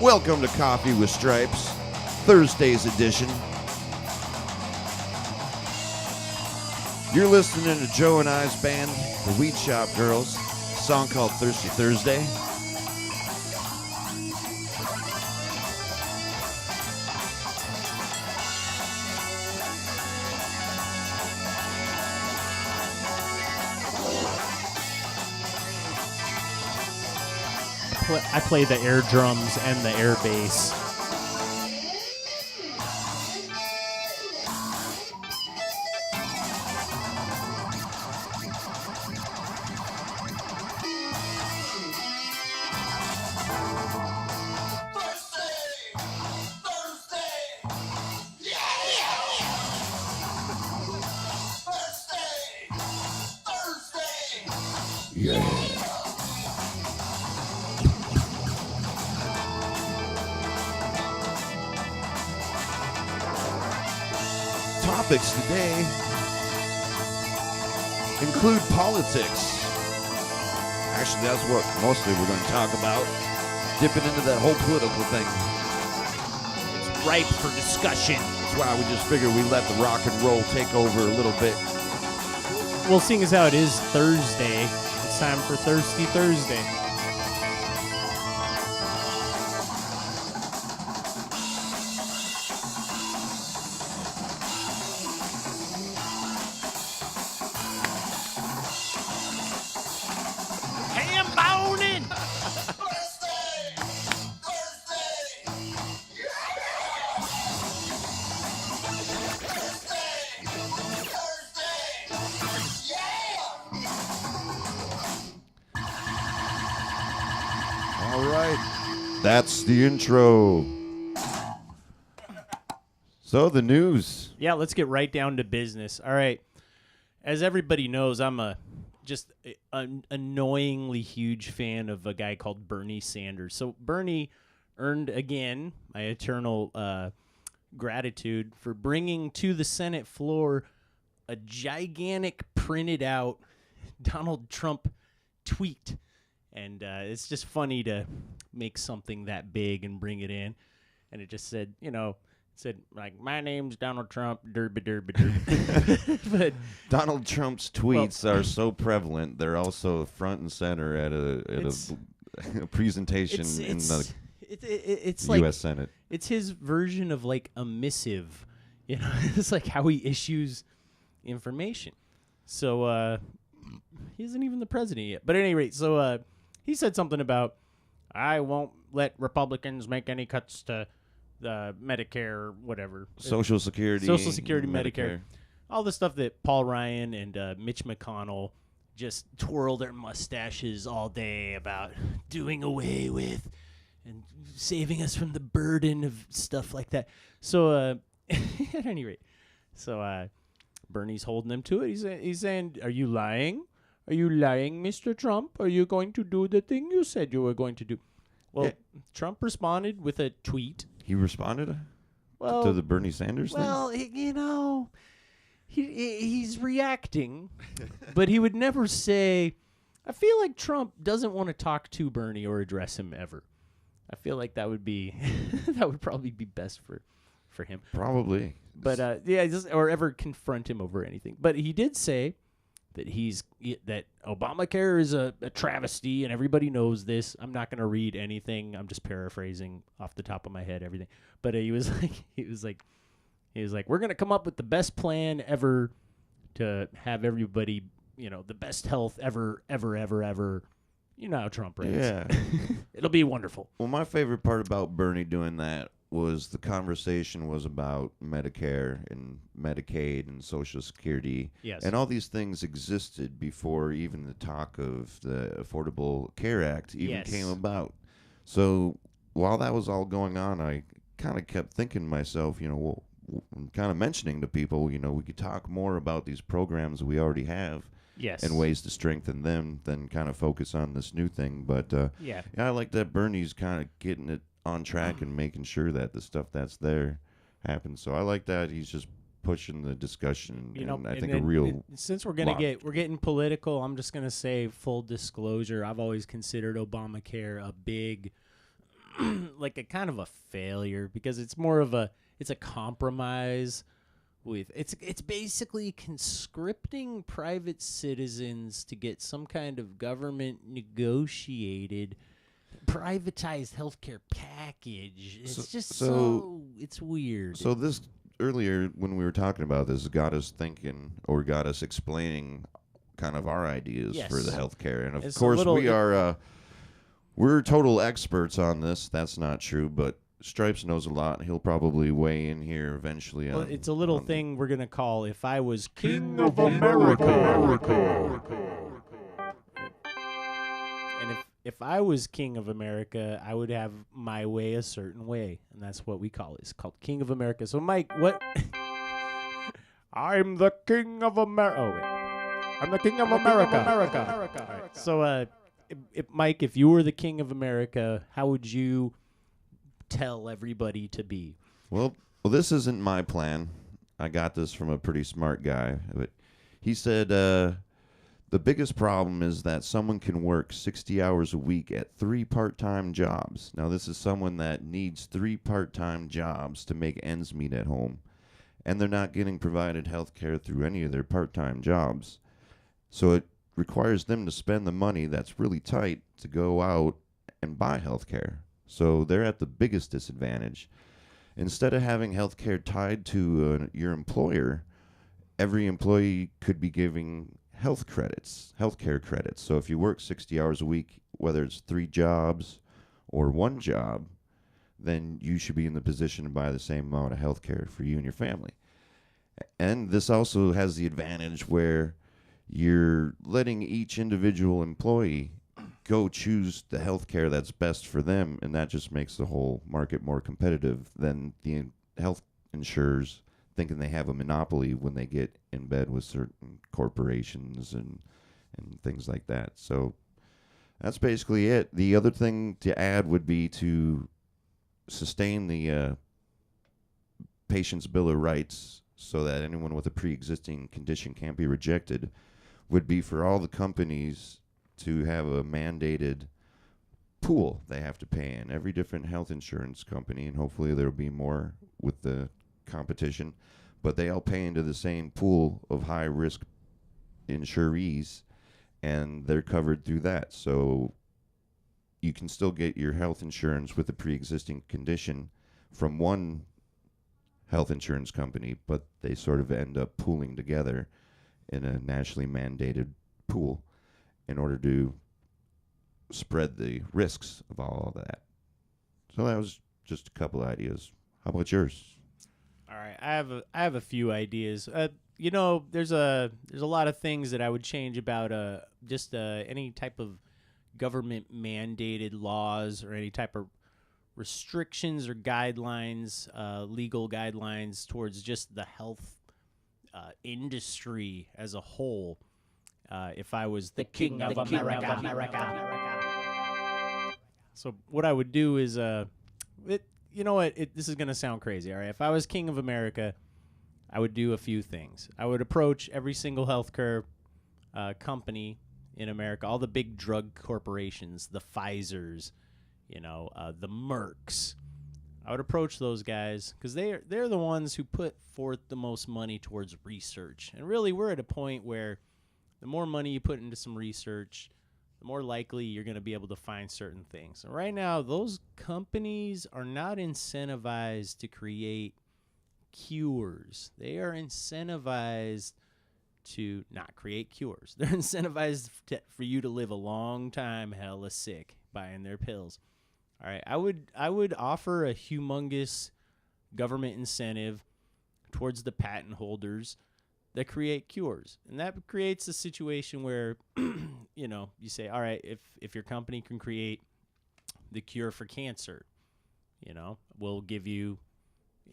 Welcome to Coffee with Stripes, Thursday's edition. You're listening to Joe and I's band, the Weed Shop Girls, a song called Thirsty Thursday. I play the air drums and the air bass. Topics today include politics. Actually, that's what mostly we're going to talk about. Dipping into that whole political thing. It's ripe for discussion. That's why we just figured we let the rock and roll take over a little bit. Well, seeing as how it is Thursday, it's time for Thirsty Thursday. That's the intro. So the news. Yeah, let's get right down to business. All right. As everybody knows, I'm an annoyingly huge fan of a guy called Bernie Sanders. So Bernie earned, again, my eternal gratitude for bringing to the Senate floor a gigantic printed out Donald Trump tweet. And it's just funny to make something that big and bring it in. And it just said, like, my name's Donald Trump, derby, derby, derby. But Donald Trump's tweets are so prevalent. They're also front and center at a presentation in the it's U.S. like, Senate. It's his version of, like, a missive. It's like how he issues information. So he isn't even the president yet. But at any rate, so he said something about, I won't let Republicans make any cuts to the Medicare or whatever. Social Security, Medicare. All the stuff that Paul Ryan and Mitch McConnell just twirl their mustaches all day about doing away with and saving us from the burden of stuff like that. So at any rate, so Bernie's holding them to it. He's saying, are you lying? Are you lying, Mr. Trump? Are you going to do the thing you said you were going to do? Well, Trump responded with a tweet. He responded to the Bernie Sanders thing? Well, he's reacting, but he would never say, I feel like Trump doesn't want to talk to Bernie or address him ever. I feel like that would be, that would probably be best for him. Probably. But, or ever confront him over anything. But he did say that that Obamacare is a travesty, and everybody knows this. I'm not going to read anything. I'm just paraphrasing off the top of my head everything. But he was like, we're going to come up with the best plan ever to have everybody, the best health ever. You know how Trump rates. Yeah. It'll be wonderful. Well, my favorite part about Bernie doing that was the conversation was about Medicare and Medicaid and Social Security. Yes. And all these things existed before even the talk of the Affordable Care Act even came about. So while that was all going on, I kind of kept thinking to myself, kind of mentioning to people, we could talk more about these programs we already have. Yes. And ways to strengthen them than kind of focus on this new thing. But I like that Bernie's kind of getting it on track and making sure that the stuff that's there happens. So I like that he's just pushing the discussion. And I think since we're getting political, I'm just gonna say full disclosure. I've always considered Obamacare a big like a kind of a failure because it's more of a compromise with it's basically conscripting private citizens to get some kind of government negotiated privatized healthcare package. It's it's weird. So this earlier when we were talking about this got us thinking or got us explaining kind of our ideas for the healthcare, and of course we're total experts on this. That's not true, but Stripes knows a lot. He'll probably weigh in here eventually. Well, it's a little thing we're gonna call "If I Was King of America." And if I was King of America, I would have my way a certain way, and that's what we call it. It's called King of America. So, Mike, what? I'm the King of America. Oh wait, I'm the King of America. All right. So, Mike, if you were the King of America, how would you tell everybody to be? Well, this isn't my plan. I got this from a pretty smart guy. But he said the biggest problem is that someone can work 60 hours a week at 3 part-time jobs. Now, this is someone that needs 3 part-time jobs to make ends meet at home, and they're not getting provided health care through any of their part-time jobs. So it requires them to spend the money that's really tight to go out and buy health care. So they're at the biggest disadvantage. Instead of having health care tied to your employer, every employee could be giving health care credits. So if you work 60 hours a week, whether it's 3 jobs or 1 job, then you should be in the position to buy the same amount of health care for you and your family. And this also has the advantage where you're letting each individual employee go choose the health care that's best for them, and that just makes the whole market more competitive than the health insurers thinking they have a monopoly when they get in bed with certain corporations and things like that. So that's basically it. The other thing to add would be to sustain the patient's bill of rights so that anyone with a pre-existing condition can't be rejected, would be for all the companies to have a mandated pool they have to pay in. Every different health insurance company, and hopefully there will be more with the competition, but they all pay into the same pool of high-risk insurees, and they're covered through that. So you can still get your health insurance with a pre-existing condition from one health insurance company, but they sort of end up pooling together in a nationally mandated pool in order to spread the risks of all of that. So that was just a couple of ideas. How about yours? All right, I have a few ideas. There's a lot of things that I would change about any type of government mandated laws or any type of restrictions or guidelines, legal guidelines towards just the health industry as a whole. If I was the King of America. So what I would do is, this is going to sound crazy, all right? If I was King of America, I would do a few things. I would approach every single healthcare company in America, all the big drug corporations, the Pfizers, the Mercks. I would approach those guys because they're the ones who put forth the most money towards research. And really, we're at a point where the more money you put into some research, the more likely you're going to be able to find certain things. And right now, those companies are not incentivized to create cures. They are incentivized to not create cures. They're incentivized for you to live a long time hella sick buying their pills. All right, I would offer a humongous government incentive towards the patent holders that create cures. And that creates a situation where, you say, all right, if your company can create the cure for cancer, we'll give you,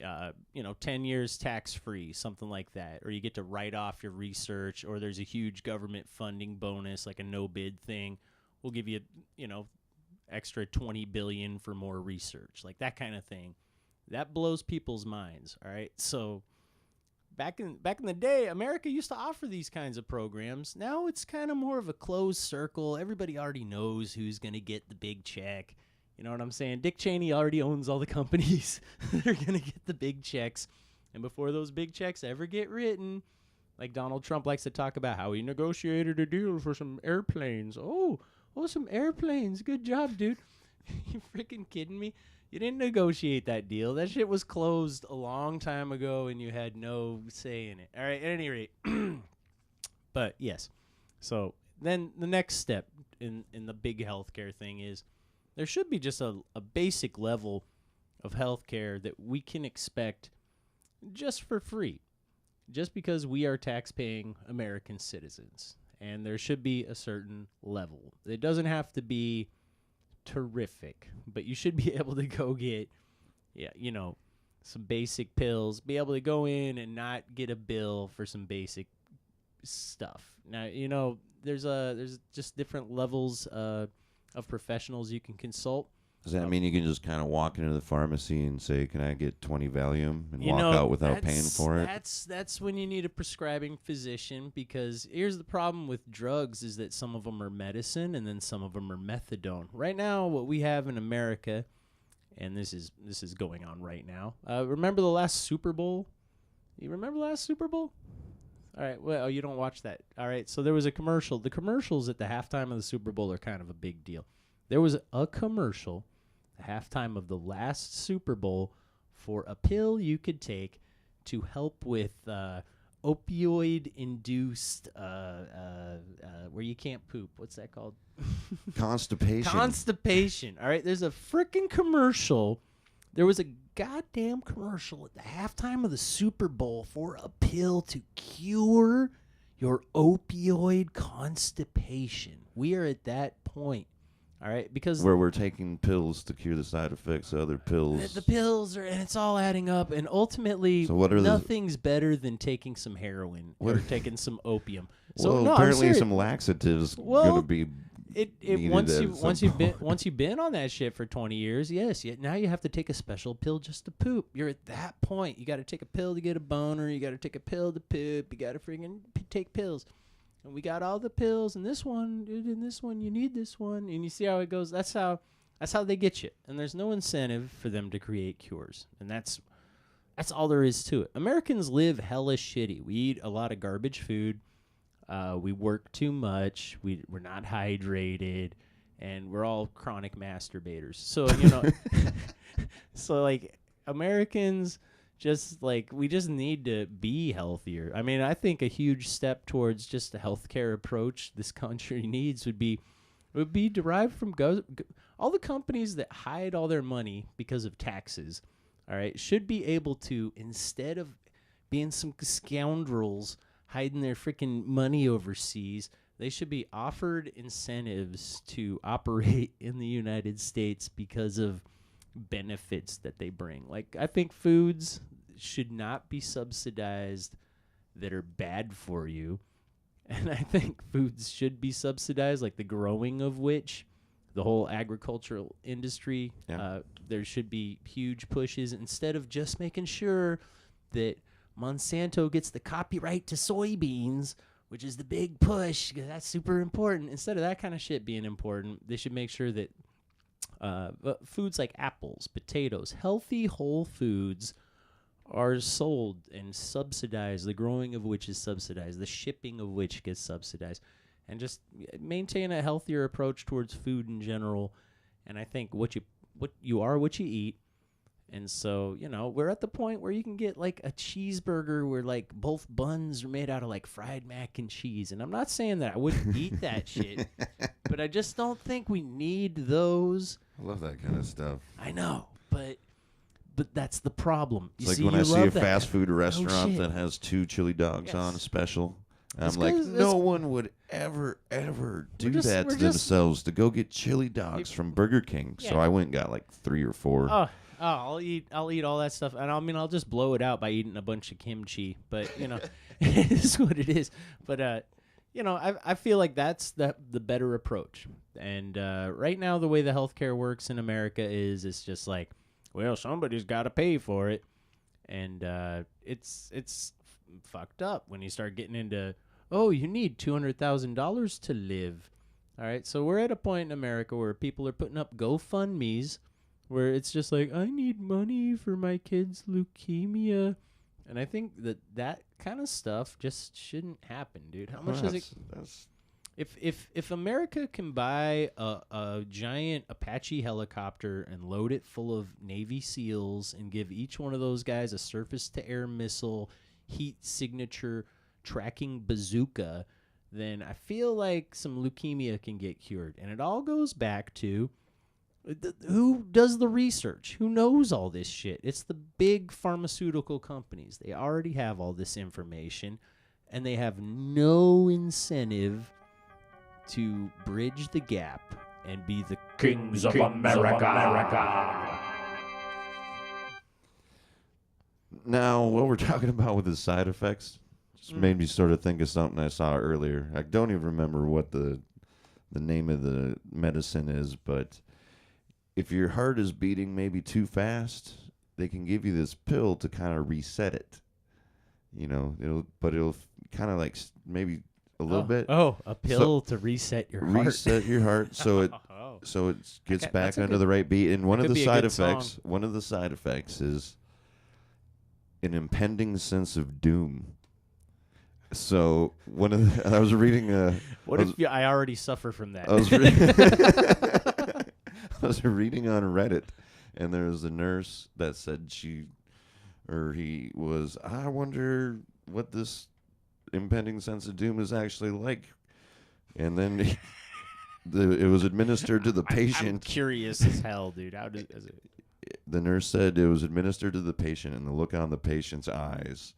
10 years tax-free, something like that. Or you get to write off your research, or there's a huge government funding bonus, like a no-bid thing. We'll give you, extra $20 billion for more research, like that kind of thing. That blows people's minds, all right? So back in the day, America used to offer these kinds of programs. Now it's kind of more of a closed circle. Everybody already knows who's going to get the big check. You know what I'm saying? Dick Cheney already owns all the companies that are going to get the big checks. And before those big checks ever get written, like Donald Trump likes to talk about how he negotiated a deal for some airplanes. Oh, some airplanes. Good job, dude. You freaking kidding me? You didn't negotiate that deal. That shit was closed a long time ago, and you had no say in it. All right, at any rate. But, yes. So, then the next step in the big healthcare thing is there should be just a basic level of healthcare that we can expect just for free, just because we are tax-paying American citizens. And there should be a certain level. It doesn't have to be terrific, but you should be able to go get, some basic pills, be able to go in and not get a bill for some basic stuff. Now, there's just different levels of professionals you can consult. Does that mean you can just kind of walk into the pharmacy and say, "Can I get 20 Valium," and walk out without paying for it? That's when you need a prescribing physician, because here's the problem with drugs is that some of them are medicine and then some of them are methadone. Right now, what we have in America, and this is going on right now. Remember the last Super Bowl? You remember the last Super Bowl? All right. Well, you don't watch that. All right. So there was a commercial. The commercials at the halftime of the Super Bowl are kind of a big deal. There was a commercial at the halftime of the last Super Bowl for a pill you could take to help with opioid-induced where you can't poop. What's that called? Constipation. Constipation. All right. There's a freaking commercial. There was a goddamn commercial at the halftime of the Super Bowl for a pill to cure your opioid constipation. We are at that point, all right? Because where we're taking pills to cure the side effects of other pills. The pills and it's all adding up, and ultimately, so what are nothing's better than taking some heroin or taking some opium. So well, no, apparently some laxatives going to be. Once you've been on that shit for 20 years, yes, now you have to take a special pill just to poop. You're at that point. You got to take a pill to get a boner. You got to take a pill to poop. You got to freaking take pills. And we got all the pills. And this one, dude, and this one, you need this one. And you see how it goes. That's how they get you. And there's no incentive for them to create cures. And that's all there is to it. Americans live hella shitty. We eat a lot of garbage food. We work too much. We're not hydrated, and we're all chronic masturbators. So so like Americans, we just need to be healthier. I mean, I think a huge step towards just a healthcare approach this country needs would be derived from all the companies that hide all their money because of taxes. All right, should be able to, instead of being some scoundrels hiding their freaking money overseas, they should be offered incentives to operate in the United States because of benefits that they bring. Like, I think foods should not be subsidized that are bad for you. And I think foods should be subsidized, like the growing of which, the whole agricultural industry, there should be huge pushes instead of just making sure that Monsanto gets the copyright to soybeans, which is the big push, because that's super important. Instead of that kind of shit being important, they should make sure that foods like apples, potatoes, healthy whole foods are sold and subsidized, the growing of which is subsidized, the shipping of which gets subsidized, and just maintain a healthier approach towards food in general. And I think what you are what you eat. And so, we're at the point where you can get like a cheeseburger where like both buns are made out of like fried mac and cheese. And I'm not saying that I wouldn't eat that shit, but I just don't think we need those. I love that kind of stuff. I know, but that's the problem. It's like when I see a fast food restaurant that has 2 chili dogs on a special. I'm like, no one would ever do that to themselves to go get chili dogs from Burger King. Yeah. So I went and got like 3 or 4. I'll eat all that stuff, and I'll just blow it out by eating a bunch of kimchi. But it is what it is. But I feel like that's the better approach. And right now, the way the healthcare works in America is it's just like, well, somebody's got to pay for it, and it's fucked up when you start getting into, oh, you need $200,000 to live. All right, so we're at a point in America where people are putting up GoFundMe's where it's just like, I need money for my kid's leukemia. And I think that kind of stuff just shouldn't happen, dude. How much does it... If America can buy a giant Apache helicopter and load it full of Navy SEALs and give each one of those guys a surface-to-air missile, heat signature tracking bazooka, then I feel like some leukemia can get cured. And it all goes back to who does the research? Who knows all this shit? It's the big pharmaceutical companies. They already have all this information, and they have no incentive to bridge the gap and be the kings of America. Now, what we're talking about with the side effects just made me sort of think of something I saw earlier. I don't even remember what the name of the medicine is, but if your heart is beating maybe too fast, they can give you this pill to kind of reset it. You know, it'll kind of like maybe a little bit. Oh, a pill to reset your heart. Reset your heart so it gets back under the right beat. And one of the side effects is an impending sense of doom. So I was reading I already suffer from that. I was reading on Reddit, and there was a nurse that said I wonder what this impending sense of doom is actually like. And then it was administered to the patient. I'm curious as hell, dude. The nurse said it was administered to the patient, and the look on the patient's eyes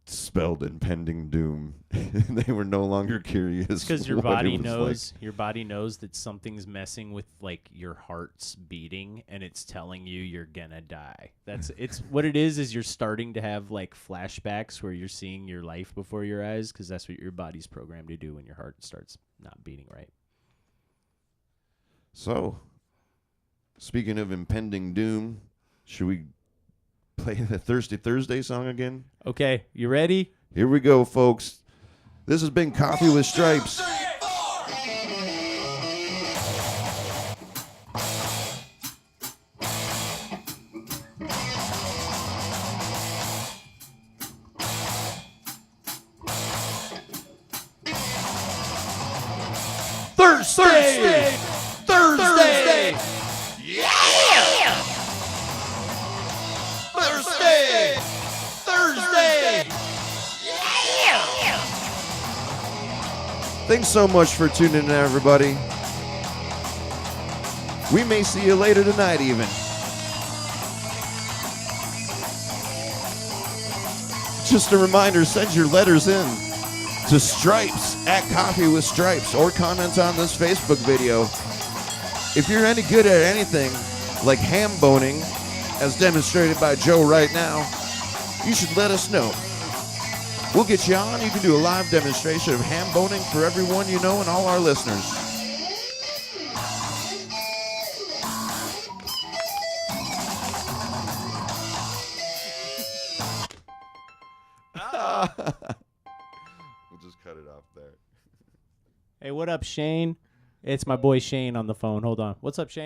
spelled impending doom. They were no longer curious. Because your body knows that something's messing with like your heart's beating, and it's telling you you're gonna die. It's what it is you're starting to have like flashbacks where you're seeing your life before your eyes, because that's what your body's programmed to do when your heart starts not beating right. So, speaking of impending doom, should we play the Thirsty Thursday song again? Okay, you ready? Here we go, folks. This has been Coffee with Stripes. Thursday! Thursday! Thanks so much for tuning in, everybody. We may see you later tonight, even. Just a reminder, send your letters in to Stripes at Coffee with Stripes, or comment on this Facebook video. If you're any good at anything, like ham boning, as demonstrated by Joe right now, you should let us know. We'll get you on. You can do a live demonstration of ham boning for everyone you know and all our listeners. We'll just cut it off there. Hey, what up, Shane? It's my boy Shane on the phone. Hold on. What's up, Shane?